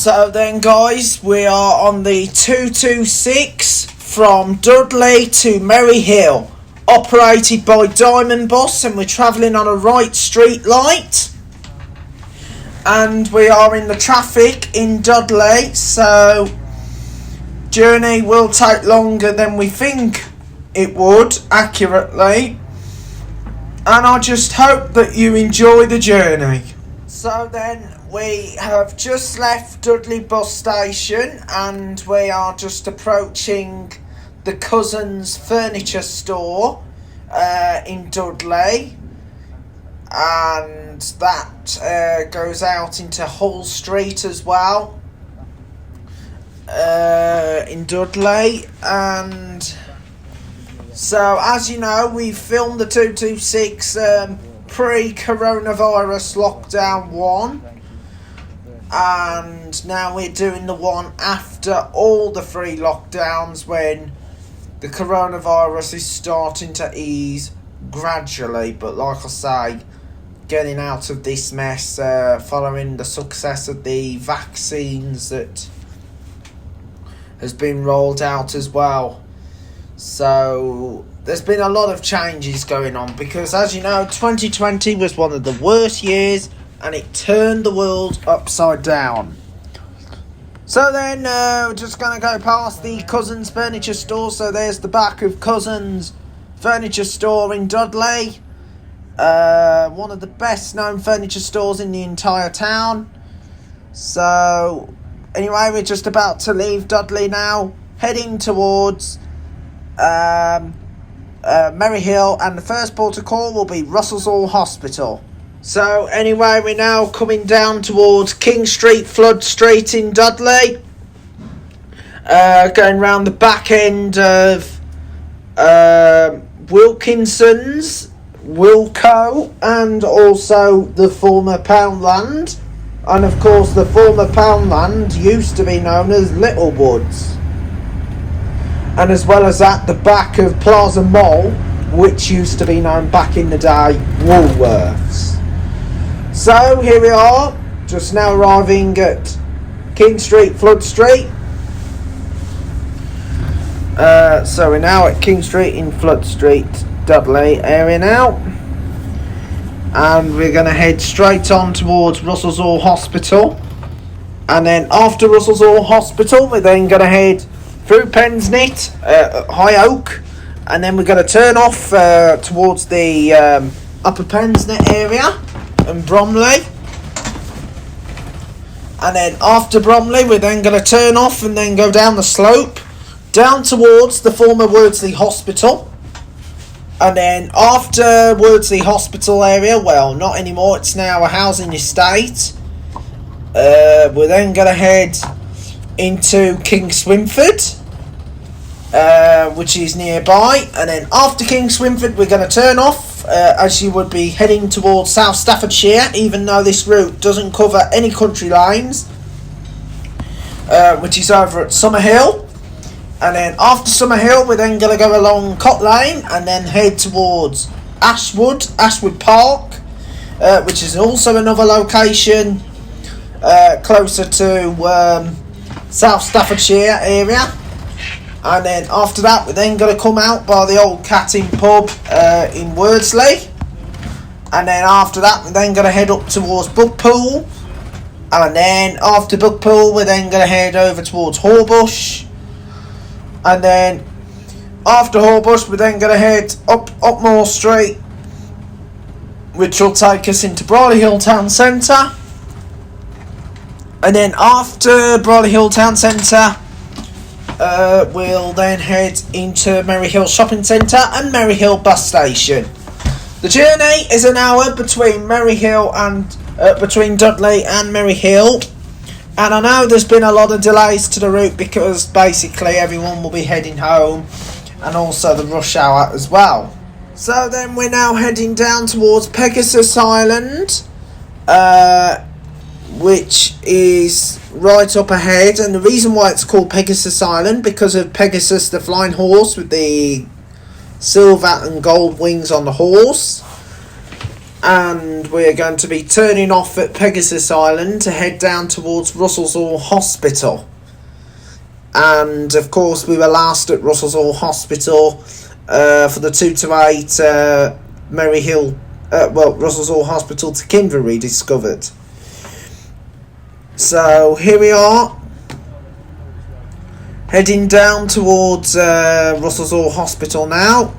So then guys, we are on the 226 from Dudley to Merry Hill, operated by Diamond Bus, and we're travelling on a right street light. And we are in the traffic in Dudley, so journey will take longer than we think it would, accurately. And I just hope that you enjoy the journey. So then, we have just left Dudley bus station and we are just approaching the Cousins furniture store in Dudley, and that goes out into Hull Street as well in Dudley. And so, as you know, we filmed the 226 pre-coronavirus lockdown 1, and now we're doing the one after all the 3 lockdowns, when the coronavirus is starting to ease gradually, but like I say, getting out of this mess following the success of the vaccines that has been rolled out as well. So there's been a lot of changes going on, because as you know, 2020 was one of the worst years and it turned the world upside down. So then we're just going to go past the Cousins furniture store. So there's the back of Cousins furniture store in Dudley, one of the best known furniture stores in the entire town. So anyway, we're just about to leave Dudley now, heading towards Merry Hill, and the first port of call will be Russellshall Hospital. So anyway, we're now coming down towards King Street, Flood Street in Dudley, going round the back end of Wilkinson's, Wilco, and also the former Poundland. And of course, the former Poundland used to be known as Littlewoods. And as well as that, the back of Plaza Mall, which used to be known back in the day, Woolworths. So here we are, just now arriving at King Street, Flood Street. So we're now at King Street in Flood Street, Dudley area now. And we're going to head straight on towards Russellshall Hospital. And then after Russellshall Hospital, we're then going to head through Pensnett, High Oak, and then we're going to turn off towards the Upper Pensnett area and Bromley. And then after Bromley, we're then going to turn off and then go down the slope, down towards the former Wordsley Hospital. And then after Wordsley Hospital area, well, not anymore, it's now a housing estate. We're then going to head into Kingswinford, which is nearby, and then after Kingswinford we're going to turn off as you would be heading towards South Staffordshire, even though this route doesn't cover any country lines, which is over at Summerhill. And then after Summerhill we're then going to go along Cot Lane and then head towards Ashwood Park, which is also another location closer to South Staffordshire area. And then after that we're then going to come out by the old Cat Inn pub in Wordsley, and then after that we're then going to head up towards Bugpool, and then after Bugpool we're then going to head over towards Horbush, and then after Horbush we're then going to head up Moor Street, which will take us into Brierley Hill Town Centre. And then after Brierley Hill Town Centre, we'll then head into Merry Hill Shopping Centre and Merry Hill Bus Station. The journey is an hour between Merry Hill and between Dudley and Merry Hill, and I know there's been a lot of delays to the route because basically everyone will be heading home, and also the rush hour as well. So then we're now heading down towards Pegasus Island, which is right up ahead, and the reason why it's called Pegasus Island because of Pegasus the flying horse with the silver and gold wings on the horse. and we're going to be turning off at Pegasus Island to head down towards Russell's Hall Hospital. And of course we were last at Russell's Hall Hospital for the 2 to 8 Merry Hill, Russell's Hall Hospital to Kingswinford rediscovered. So here we are, heading down towards Russell's Hall Hospital now,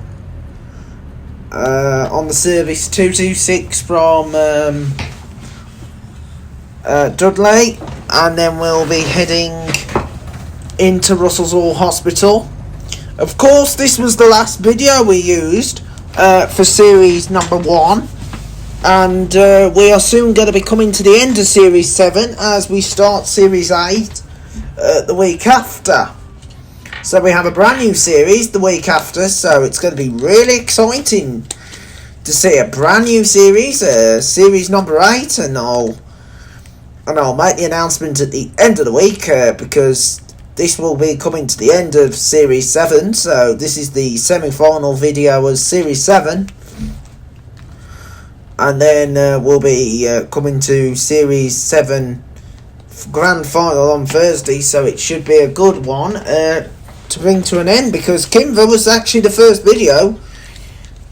on the service 226 from Dudley, and then we'll be heading into Russell's Hall Hospital. Of course, this was the last video we used for series number 1, and we are soon going to be coming to the end of series 7 as we start series 8 the week after. So we have a brand new series the week after, so it's going to be really exciting to see a brand new series, series number 8, and I'll make the announcement at the end of the week because this will be coming to the end of series 7, so this is the semi-final video of series 7, and then we'll be coming to series 7 grand final on Thursday, so it should be a good one to bring to an end, because Kingswinford was actually the first video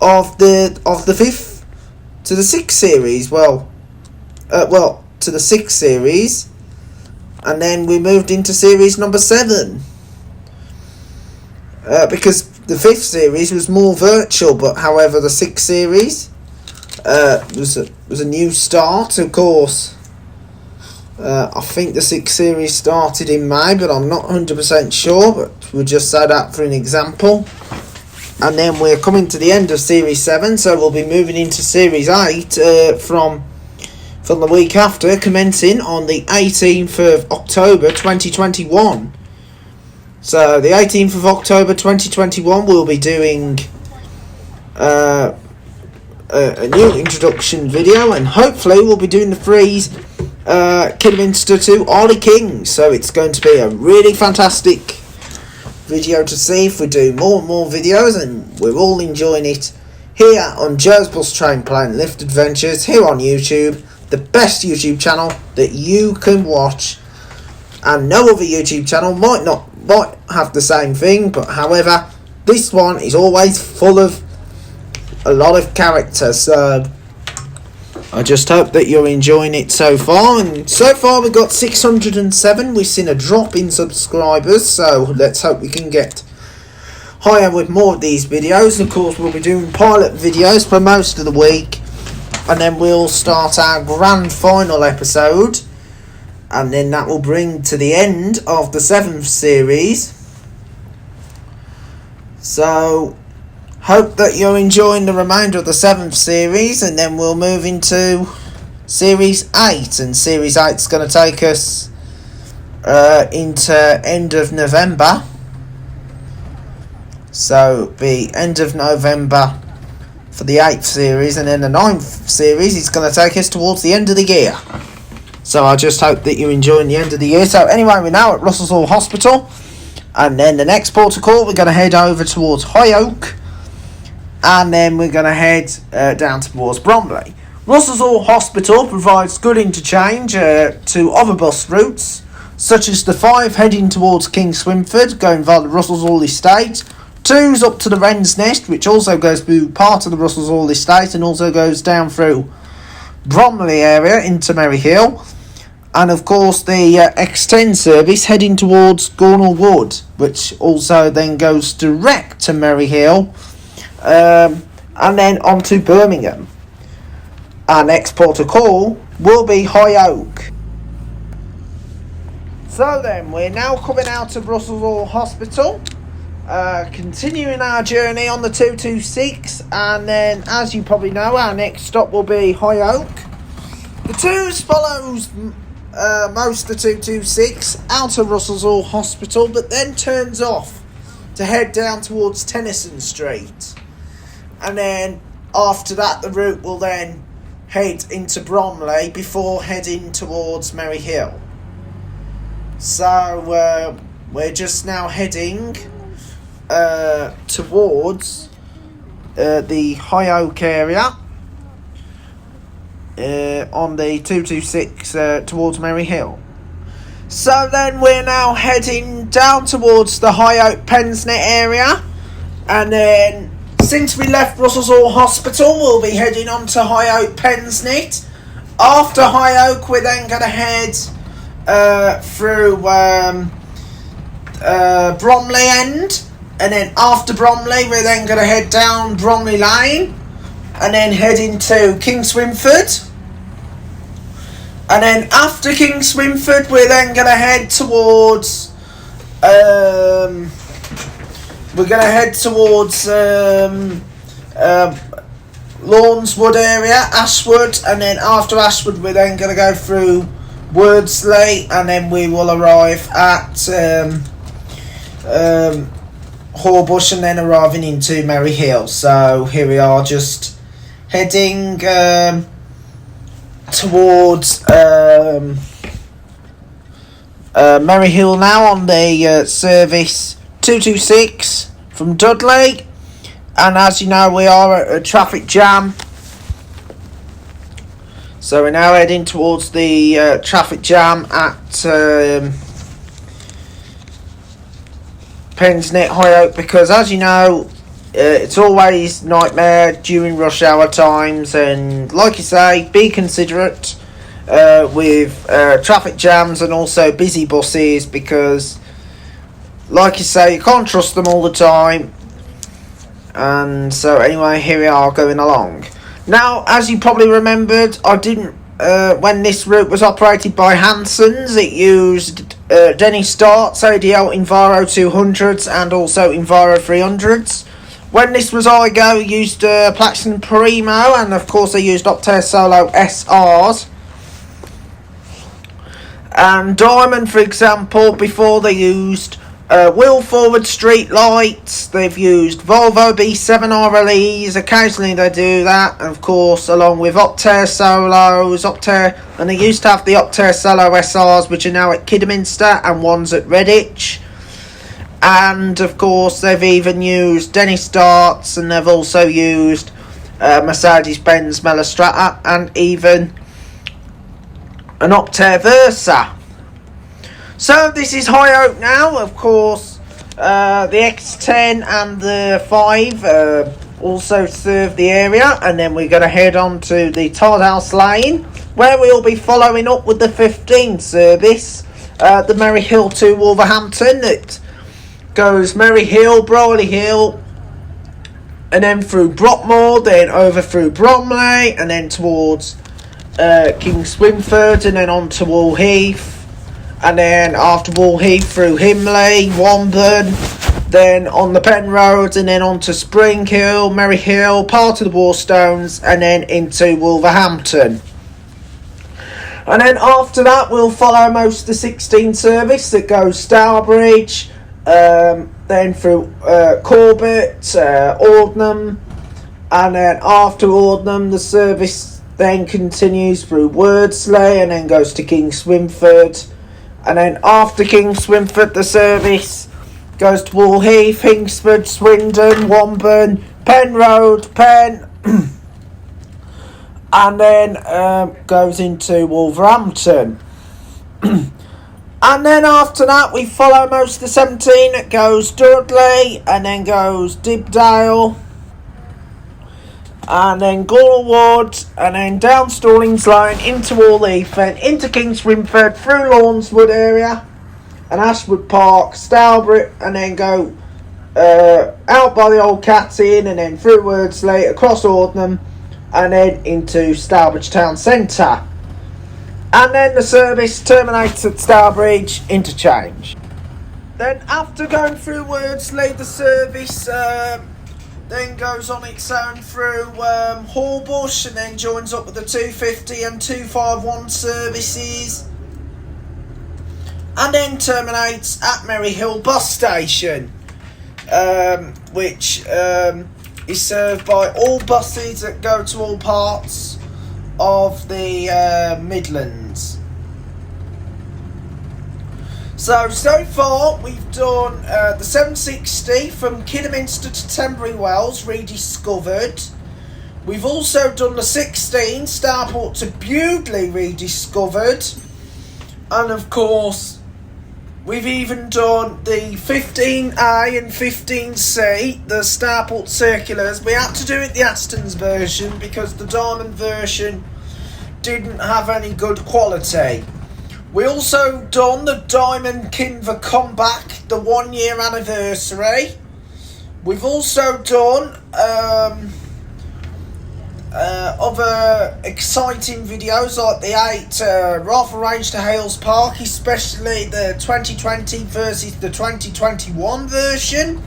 of the 5th to the 6th series, to the 6th series, and then we moved into series number 7 because the 5th series was more virtual, but however the 6th series was a new start. Of course, I think the 6th series started in May, but I'm not 100% sure, but we'll just say that for an example. And then we're coming to the end of series 7, so we'll be moving into series 8 from the week after, commencing on the 18th of October 2021. So the 18th of October 2021 we'll be doing a new introduction video, and hopefully we'll be doing the freeze Kidderminster to Ollie Kings. So it's going to be a really fantastic video to see if we do more and more videos, and we're all enjoying it here on Joe's Bus Train Plane Lift Adventures here on YouTube, the best YouTube channel that you can watch, and no other YouTube channel might have the same thing, but however this one is always full of a lot of character. So I just hope that you're enjoying it so far, and so far we've got 607. We've seen a drop in subscribers, so let's hope we can get higher with more of these videos. Of course, we'll be doing pilot videos for most of the week, and then we'll start our grand final episode, and then that will bring to the end of the 7th series. So hope that you're enjoying the remainder of the 7th series, and then we'll move into series 8, and series 8 is going to take us into end of November. So be end of November for the 8th series, and then the 9th series is going to take us towards the end of the year. So I just hope that you're enjoying the end of the year. So anyway, we're now at Russell's Hall Hospital, and then the next port of call we're going to head over towards High Oak, and then we're going to head down towards Bromley. Russell's Hall Hospital provides good interchange to other bus routes, such as the 5 heading towards Kingswinford, going via the Russell's Hall Estate, 2's up to the Wren's Nest, which also goes through part of the Russell's Hall Estate and also goes down through Bromley area into Merry Hill, and of course the X10 service heading towards Gornal Wood, which also then goes direct to Merry Hill, and then on to Birmingham. Our next port of call will be High Oak. So then, we're now coming out of Russell's Hall Hospital, continuing our journey on the 226, and then, as you probably know, our next stop will be High Oak. The 2's follows most of the 226 out of Russell's Hall Hospital, but then turns off to head down towards Tennyson Street, and then after that the route will then head into Bromley before heading towards Merry Hill. So we're just now heading towards the High Oak area, on the 226 towards Merry Hill. So then we're now heading down towards the High Oak Pensnet area, and then since we left Russell's Hall Hospital, we'll be heading on to High Oak Pensnet. After High Oak, we're then going to head through Bromley End, and then after Bromley, we're then going to head down Bromley Lane, and then head into Kingswinford. And then after Kingswinford, we're then going to head towards Lawnswood area, Ashwood, and then after Ashwood, we're then going to go through Wordsley, and then we will arrive at Horbush, and then arriving into Merry Hill. So here we are, just heading towards Merry Hill now on the service 226 from Dudley, and as you know, we are at a traffic jam, so we're now heading towards the traffic jam at Pensnet High Oak, because as you know, it's always nightmare during rush hour times, and like you say, be considerate with traffic jams and also busy buses, because like you say, you can't trust them all the time. And so anyway, here we are going along. Now, as you probably remembered, I didn't when this route was operated by Hanson's, it used Denny Start's ADL Enviro 200s and also Enviro 300s. When this was IGO, used Plaxton Primo, and of course they used Optare Solo SRs. And Diamond, for example, before they used wheel forward street lights, they've used Volvo B7 RLEs, occasionally they do that, and of course along with Optare Solos, and they used to have the Optare Solo SRs, which are now at Kidderminster, and one's at Redditch. And of course they've even used Denny Starts, and they've also used Mercedes-Benz Melostrata, and even an Optare Versa. So this is High Oak now. Of course the X10 and the 5 also serve the area, and then we're going to head on to the Tardhouse Lane, where we'll be following up with the 15 service, the Merry Hill to Wolverhampton. It goes Merry Hill, Brierley Hill, and then through Brockmore, then over through Bromley, and then towards Kingswinford, and then on to Wall Heath, and then after Wall Heath through Himley, Womburn, then on the Pen Road, and then on to Spring Hill, Merry Hill, part of the Warstones, and then into Wolverhampton. And then after that, we'll follow most of the 16 service that goes Stourbridge, then through Corbett, Ordnam, and then after Ordnam, the service then continues through Wordsley, and then goes to Kingswinford, and then after Kingswinford, the service goes to Wall Heath, Hingsford, Swindon, Womburn, Pen Road, Pen, and then goes into Wolverhampton. And then after that, we follow most of the 17. It goes Dudley, and then goes Dibdale, and then Gallwood, and then down Stallings Lane into Wall Heath, and into Kingswinford, through Lawnswood area, and Ashwood Park, Stourbridge, and then go out by the Old Cats Inn, and then through Wordsley, across Ordnam, and then into Stourbridge Town Centre. And then the service terminates at Stourbridge Interchange. Then after going through Wordsley, the service then goes on its own through Horbush, and then joins up with the 250 and 251 services, and then terminates at Merry Hill bus station, which is served by all buses that go to all parts of the Midlands. So far we've done the 760 from Kidderminster to Tenbury Wells rediscovered. We've also done the 16 Starport to Dudley rediscovered, and of course we've even done the 15A and 15C, the Starport circulars. We had to do it the Aston's version because the Diamond version didn't have any good quality. We also done the Diamond Kinver comeback, the 1 year anniversary. We've also done other exciting videos like the 8 rifle range to Hales Park, especially the 2020 versus the 2021 version.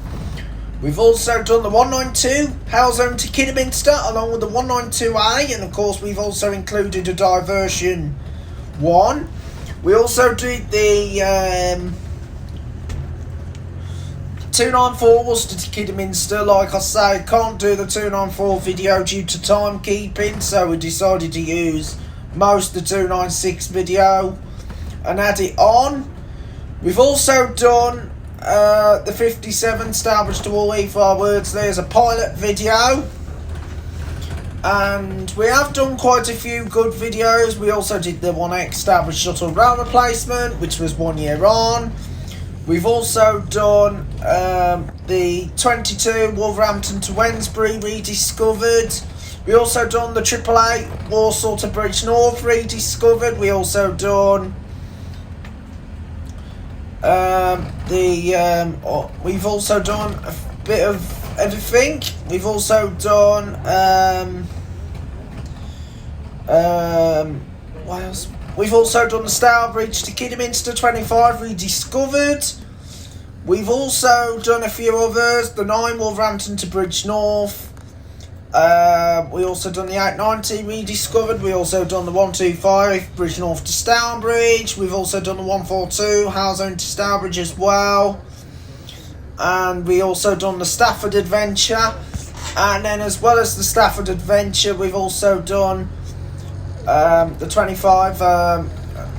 We've also done the 192 Hale Zone to Kidderminster along with the 192A, and of course we've also included a diversion 1. We also did the 294 Worcester to Kidderminster. Like I say, can't do the 294 video due to timekeeping, so we decided to use most of the 296 video and add it on. We've also done the 57 Starbridge to all E5 words. There's a pilot video, and we have done quite a few good videos. We also did the 1X Starbridge shuttle rail replacement, which was 1 year on. We've also done the 22 Wolverhampton to Wednesbury rediscovered. We also done the 888 Walsall to Bridge North rediscovered. We also done we've also done a bit of everything. We've also done what else? We've also done the Starbridge to Kidderminster 25 rediscovered. We've also done a few others. The 9 Wolverhampton to Bridge North. We also done the 890 rediscovered. We also done the 125 Bridge North to Stourbridge. We've also done the 142 Hale Zone to Stourbridge as well. And we also done the Stafford Adventure. And then as well as the Stafford Adventure, we've also done the 25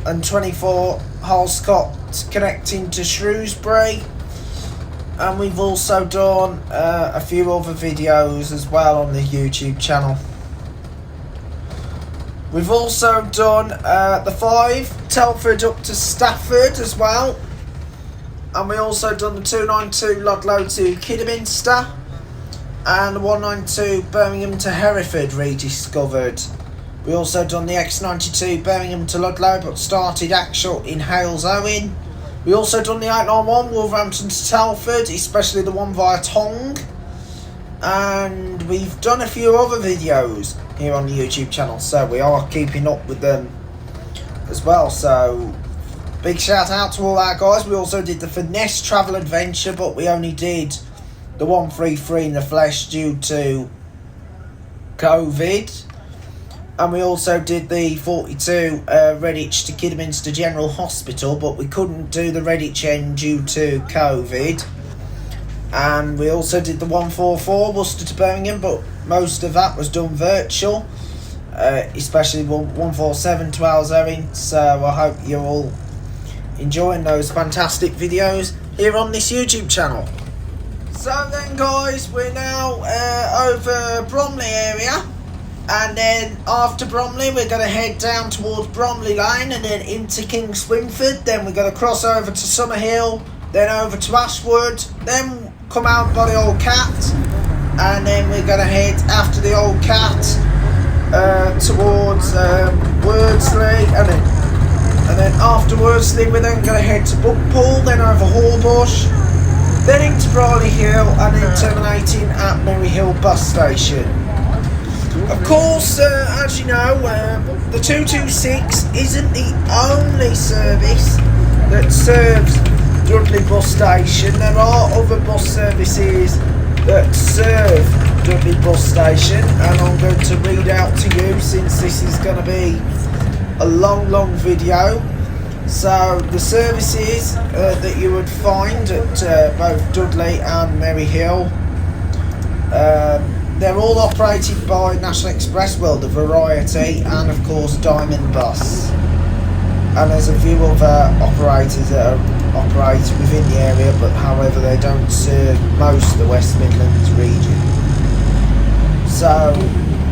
and 24 Halscott connecting to Shrewsbury, and we've also done a few other videos as well on the YouTube channel. We've also done the 5 Telford up to Stafford as well, and we also done the 292 Ludlow to Kidderminster and the 192 Birmingham to Hereford rediscovered. We also done the X92 Birmingham to Ludlow, but started actual in Hales Owen. We also done the 891 Wolverhampton to Telford, especially the one via Tong. And we've done a few other videos here on the YouTube channel, so we are keeping up with them as well. So big shout out to all our guys. We also did the Finesse Travel Adventure, but we only did the 133 in the flesh due to COVID. And we also did the 42 Redditch to Kidderminster General Hospital, but we couldn't do the Redditch end due to COVID. And we also did the 144 Worcester to Birmingham, but most of that was done virtual, especially 147 to Alzering. So I hope you're all enjoying those fantastic videos here on this YouTube channel. So then guys, we're now over Bromley area. And then after Bromley, we're going to head down towards Bromley Lane and then into Kingswinford. Then we're going to cross over to Summerhill, then over to Ashwood, then come out by the Old Cat, and then we're going to head after the Old Cat towards Wordsley, and then after Wordsley, we're then going to head to Buckpool, then over Horbush, then into Briley Hill, and then terminating at Merry Hill bus station. Of course, as you know, the 226 isn't the only service that serves Dudley bus station. There are other bus services that serve Dudley bus station, and I'm going to read out to you since this is going to be a long video. So the services that you would find at both Dudley and Merry Hill, they're all operated by National Express, well, the Variety, and of course Diamond Bus. And there's a few other operators that operate within the area, but however they don't serve most of the West Midlands region. So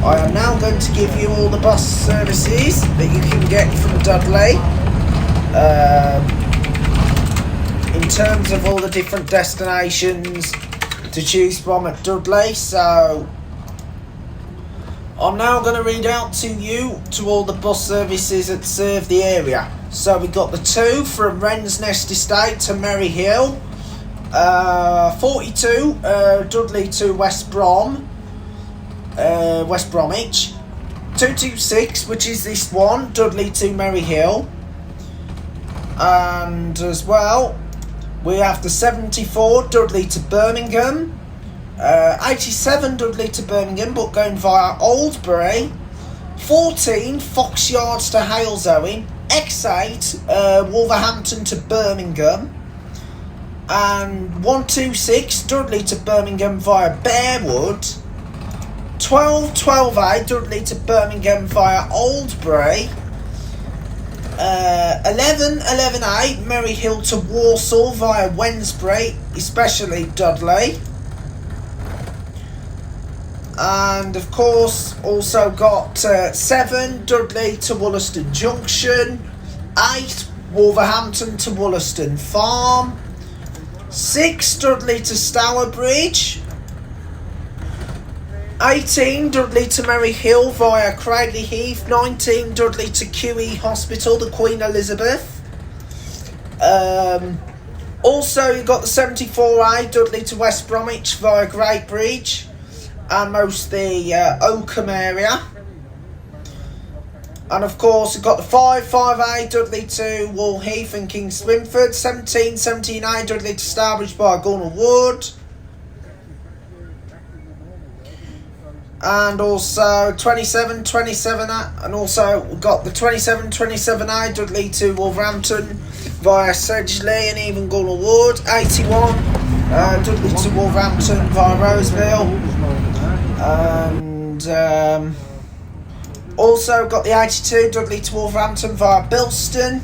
I am now going to give you all the bus services that you can get from Dudley. In terms of all the different destinations to choose from at Dudley. So I'm now going to read out to you to all the bus services that serve the area. So we've got the 2 from Wren's Nest Estate to Merry Hill, 42 Dudley to West Bromwich, 226, which is this one, Dudley to Merry Hill, and as well we have the 74 Dudley to Birmingham, 87 Dudley to Birmingham but going via Oldbury, 14 Fox Yards to Halesowen, X8 Wolverhampton to Birmingham, and 126 Dudley to Birmingham via Bearwood, 12A Dudley to Birmingham via Oldbury, 11A Merry Hill to Walsall via Wednesbury, especially Dudley. And of course also got 7 Dudley to Wollaston Junction, 8 Wolverhampton to Wollaston Farm, 6 Dudley to Stourbridge, 18 Dudley to Merry Hill via Cradley Heath, 19 Dudley to QE Hospital, the Queen Elizabeth. Also you've got the 74A Dudley to West Bromwich via Great Bridge and most the Oakham area. And of course you've got the 5A Dudley to Wall Heath and Kingswinford, 17A Dudley to Stourbridge via Gornal Wood, and also 27 and also we've got the 27A Dudley to Wolverhampton via Sedgley and even Gornal Wood, 81 Dudley to Wolverhampton via Roseville, and also got the 82 Dudley to Wolverhampton via Bilston,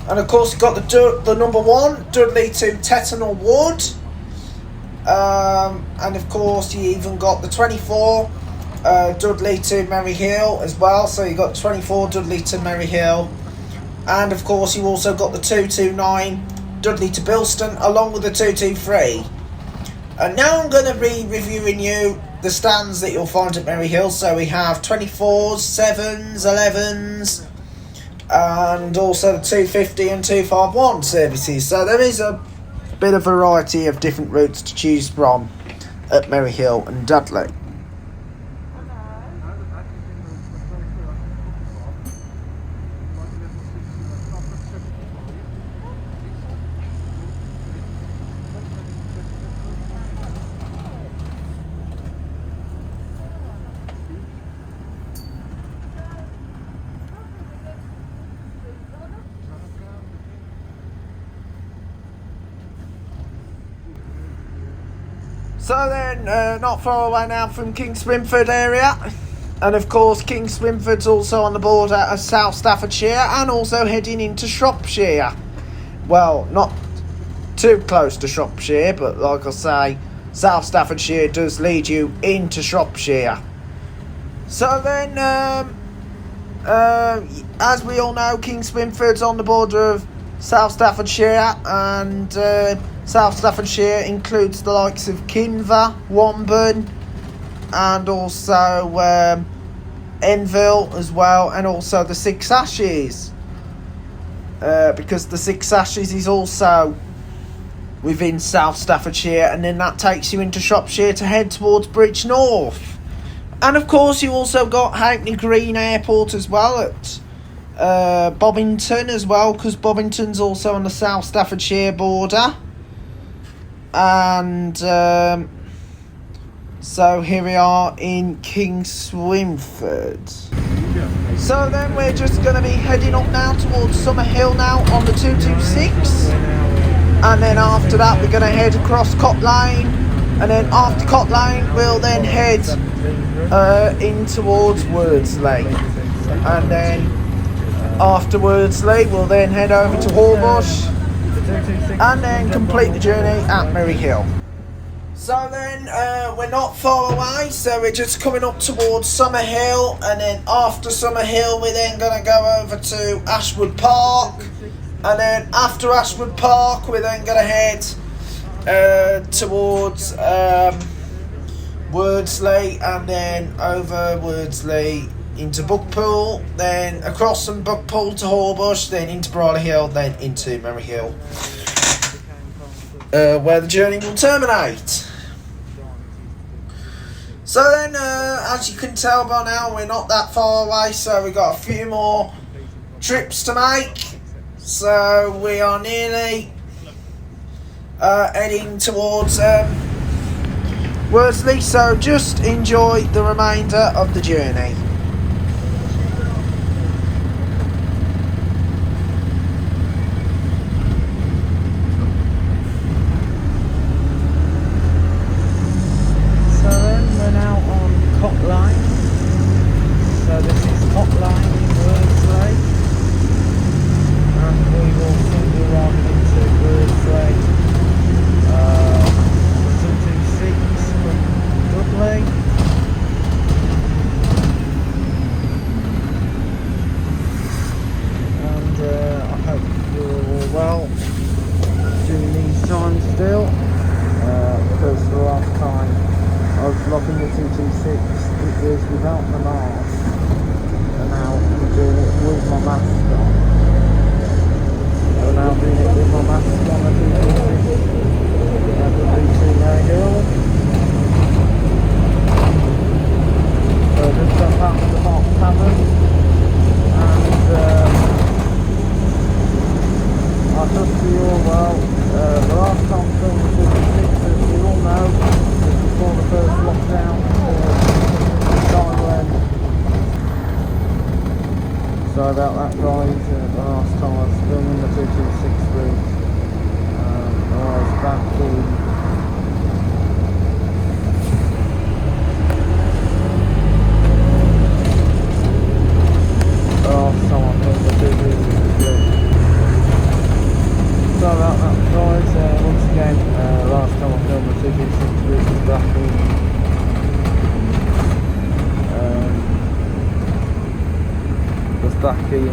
and of course you've got the number 1 Dudley to Tettenhall Wood, and of course you even got the 24 Dudley to Merry Hill as well, so you got 24 Dudley to Merry Hill, and of course you also got the 229 Dudley to Bilston along with the 223. And now I'm going to be reviewing you the stands that you'll find at Merry Hill. So we have 24s, 7s, 11s, and also the 250 and 251 services. So there is a bit of variety of different routes to choose from at Merry Hill and Dudley. So then, not far away now from Kingswinford area, and of course Kingswinford's also on the border of South Staffordshire and also heading into Shropshire. Well, not too close to Shropshire, but like I say, South Staffordshire does lead you into Shropshire. So then, as we all know, Kingswinford's on the border of South Staffordshire, and South Staffordshire includes the likes of Kinver, Womburn, and also Enville as well, and also the Six Ashes, because the Six Ashes is also within South Staffordshire, and then that takes you into Shropshire to head towards Bridge North. And of course you also got Hackney Green Airport as well at Bobbington as well, because Bobbington's also on the South Staffordshire border. And so here we are in Kingswinford. So then we're just going to be heading up now towards Summerhill now on the 226, and then after that we're going to head across Cot Lane, and then after Cot Lane we'll then head in towards Wordsley, and then after Wordsley we'll then head over to Horbush, and then complete the journey at Merry Hill. So then we're not far away, so we're just coming up towards Summer Hill, and then after Summer Hill we're then going to go over to Ashwood Park, and then after Ashwood Park we're then going to head towards Wordsley, and then over Wordsley into Buckpool, then across from Buckpool to Horbush, then into Bridle Hill, then into Merry Hill, where the journey will terminate. So then, as you can tell by now, we're not that far away, so we've got a few more trips to make. So we are nearly heading towards Worsley, so just enjoy the remainder of the journey. Sorry about that, guys. The last time I was filming the 226 route, I was back in the last time I filmed the 226 route. Sorry about that, guys. Once again, last time I filmed the 226 route was back in back in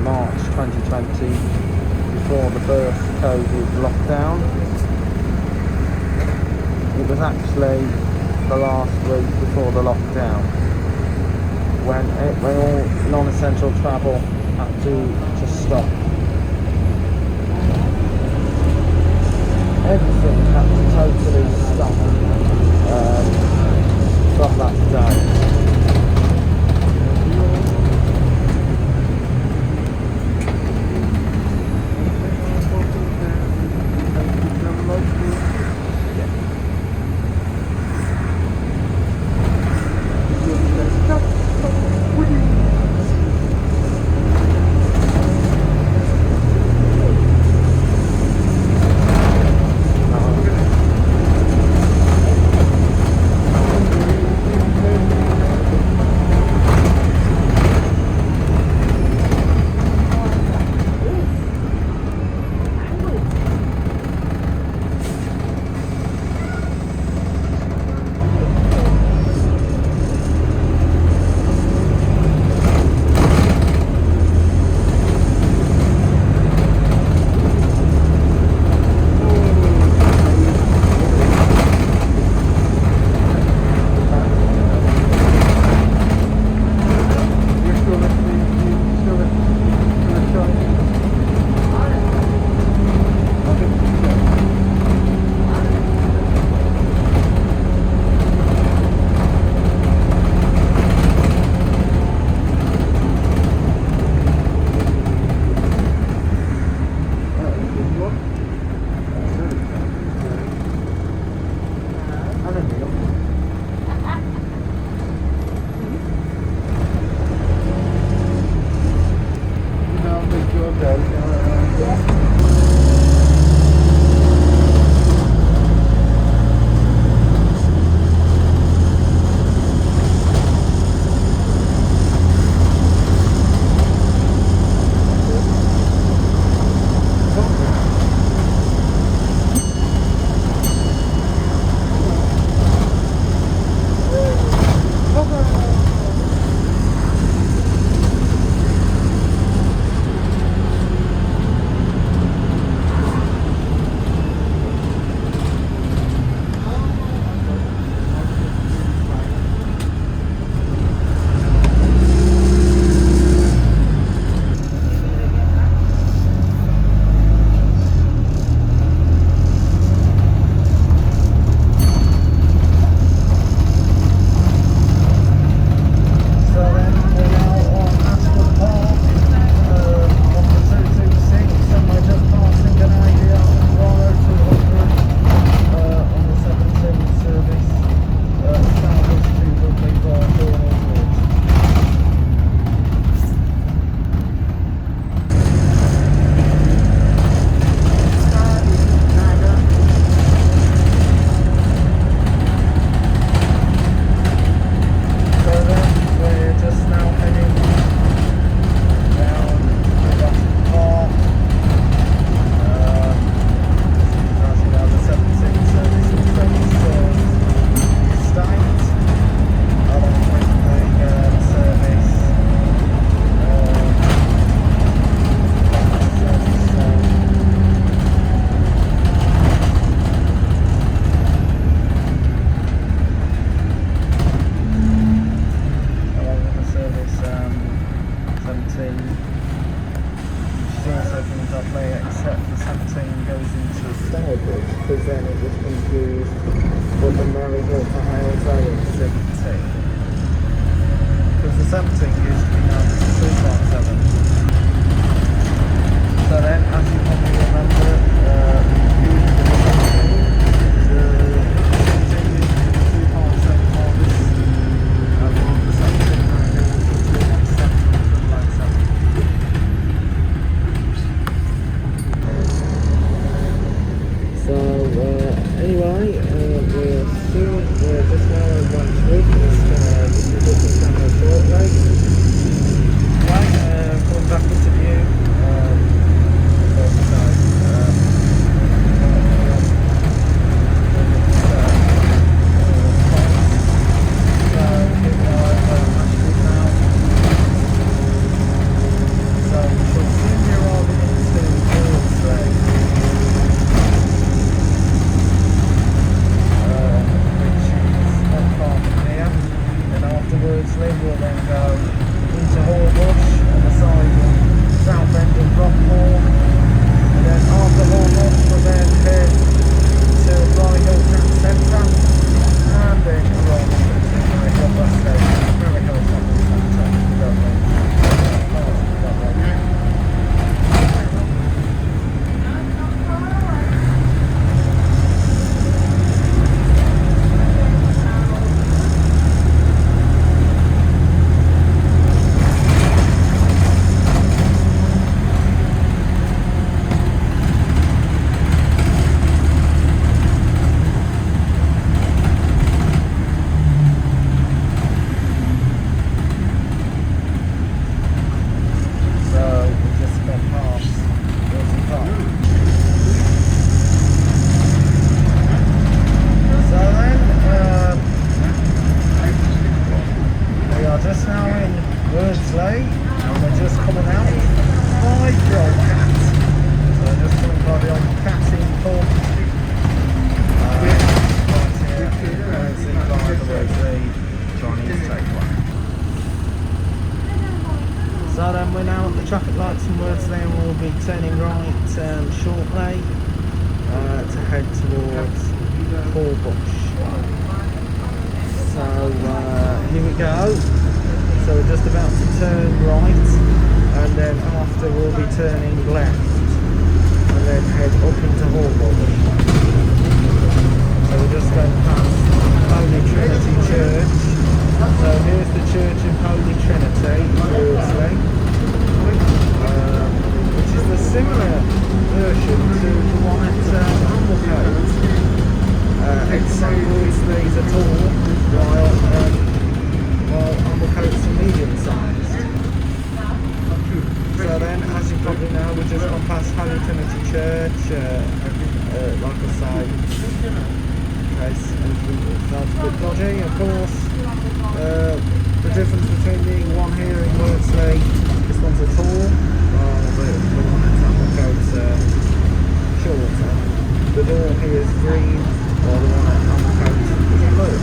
March 2020, before the first COVID lockdown. It was actually the last week before the lockdown, when all non-essential travel had to stop. Everything had to totally stop from that day. just now in one week, just looking down the short right. Right, coming back into view. So then we're now at the traffic lights in Wordsley and we'll be turning right shortly to head towards Horbush. So here we go. So we're just about to turn right and then after we'll be turning left and then head up into Horbush. So we're just going past Holy Trinity Church. So here's the Church of Holy Trinity, Worsley, which is the similar version to the one at Amblecote, except Worsley is a tall, while Amblecote's medium sized. So then, as you probably know, we've just gone past Holy Trinity Church, like I say, that's a bit dodgy, of course. The difference between the one here in Wordsley, this one's a tall, while the one at Amblecote's short. And the door here is green, while the one at Amblecote is blue.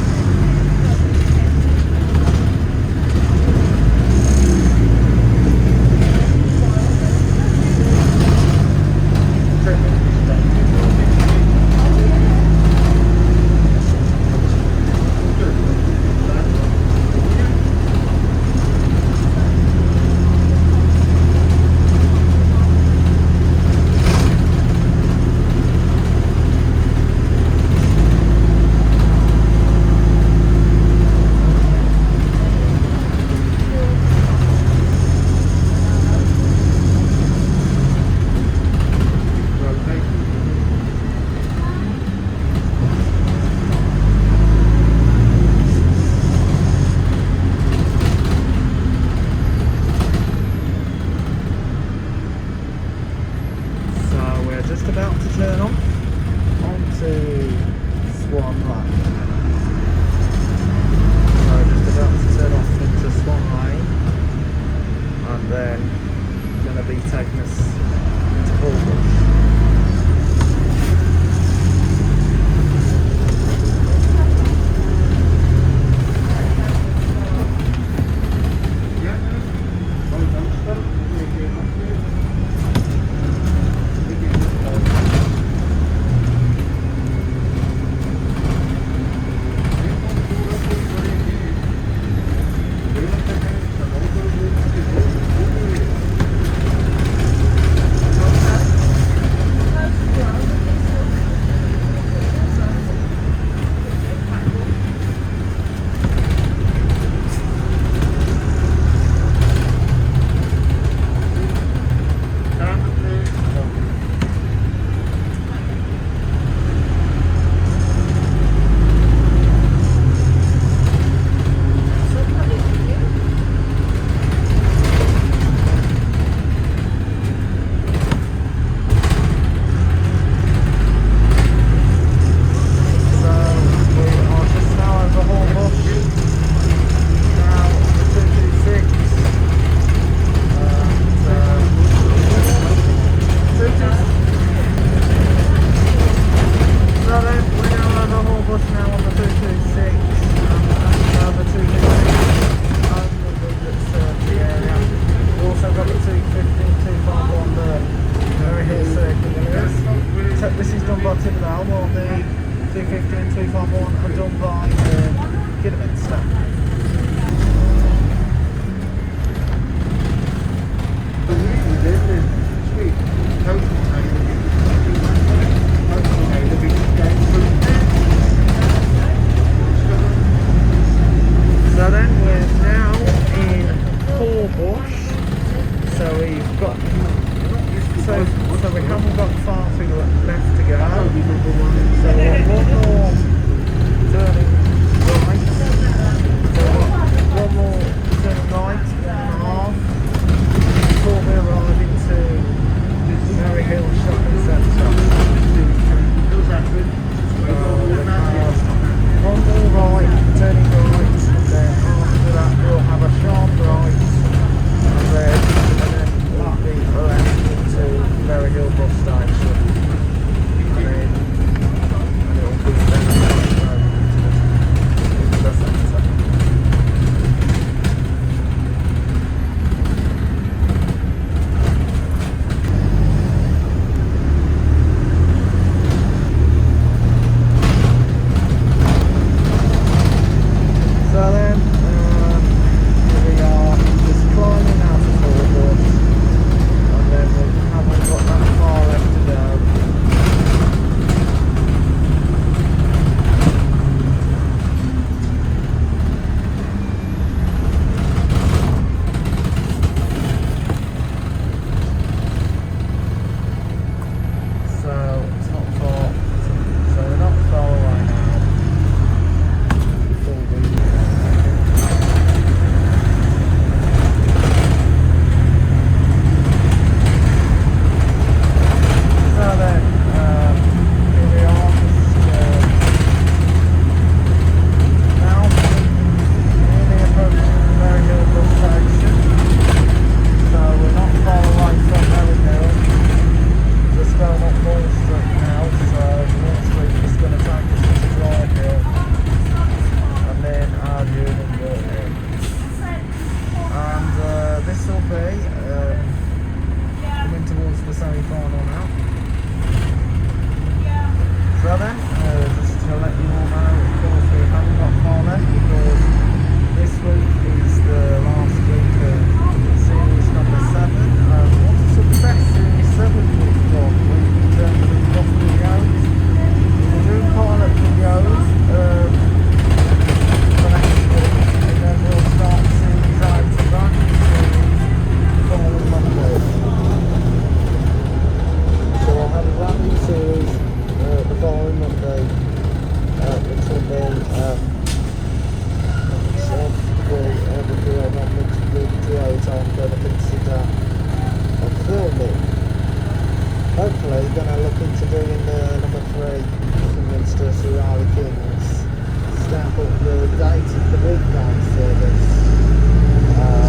updated the weekday service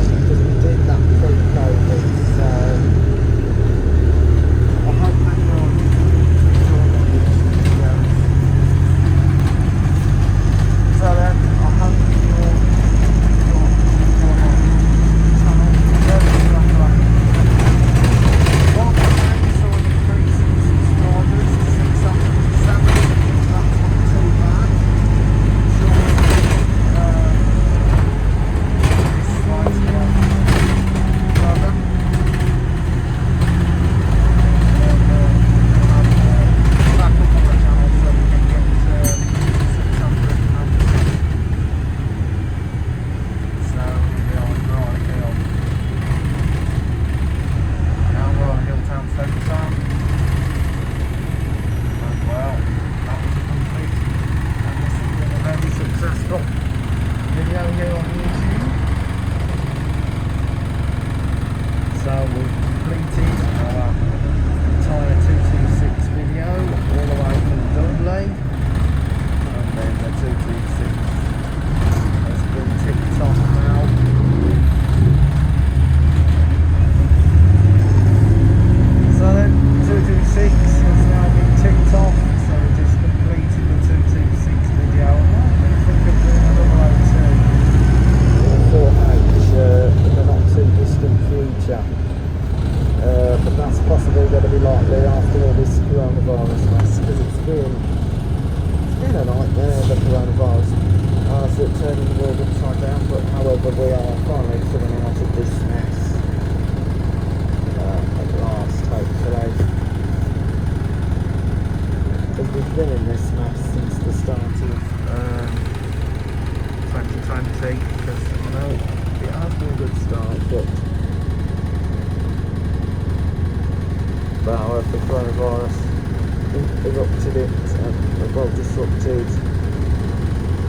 because we did that pre-COVID, so I hope that you're enjoying these videos. So then, I hope you're the coronavirus erupted it and disrupted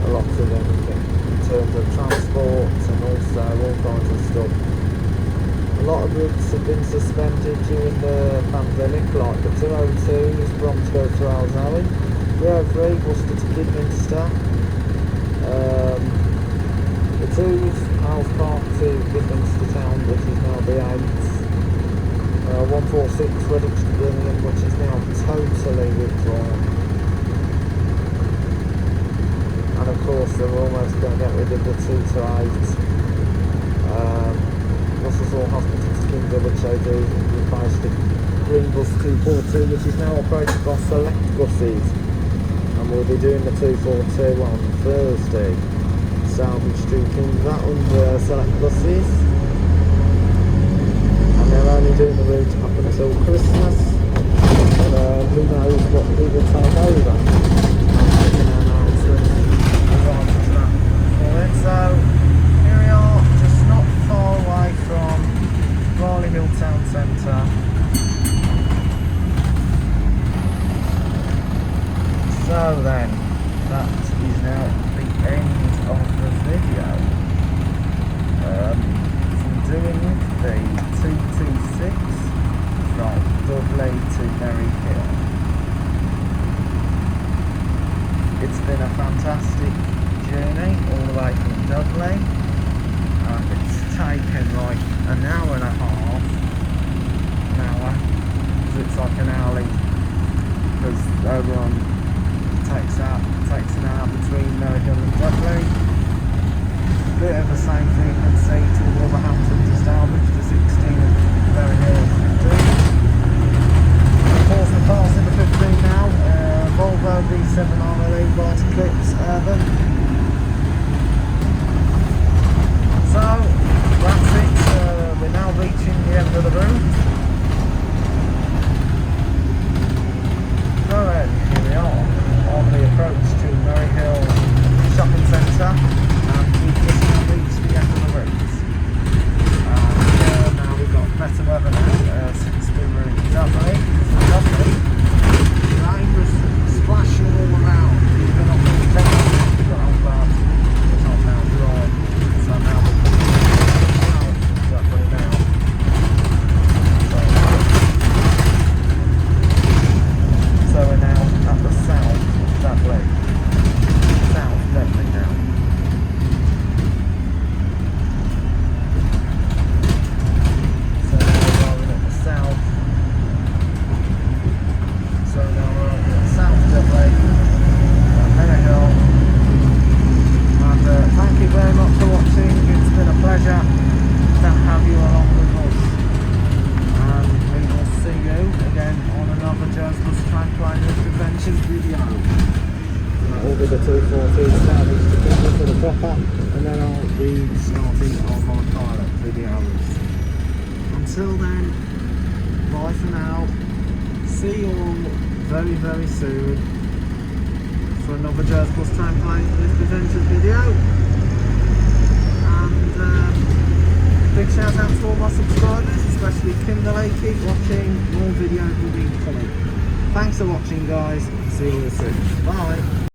a lot of everything in terms of transport and also all kinds of stuff. A lot of routes have been suspended during the pandemic, like the 202s from to go to Alzheimer, 303 Worcester to Kidminster, the 2s Howes Park to Kidminster Town, which is now the 8s. 146 Redditch to Birmingham, which is now totally withdrawn. And of course they're almost going to get rid of the 2 to 8. Russell's Hall Hospital to Kingswinford, which they do, replaced the Green Bus 242, which is now operated by Select Buses. And we'll be doing the 242 on Thursday. Salvage to that under Select Buses. They're only doing the route up until Christmas. Who knows what we will take over. So here we are, just not far away from Barley Hill Town Centre. So then, that is now the end of the video. Doing the 226 from Dudley to Berry Hill. chopper, and then I'll be starting on my pilot videos. Until then, bye for now. See you all very, very soon for another Jersey Bus Train Planes Adventures video. And big shout out to all my subscribers, especially Kimberley. Keep watching, more videos will be coming. Thanks for watching, guys. See you all soon. Bye.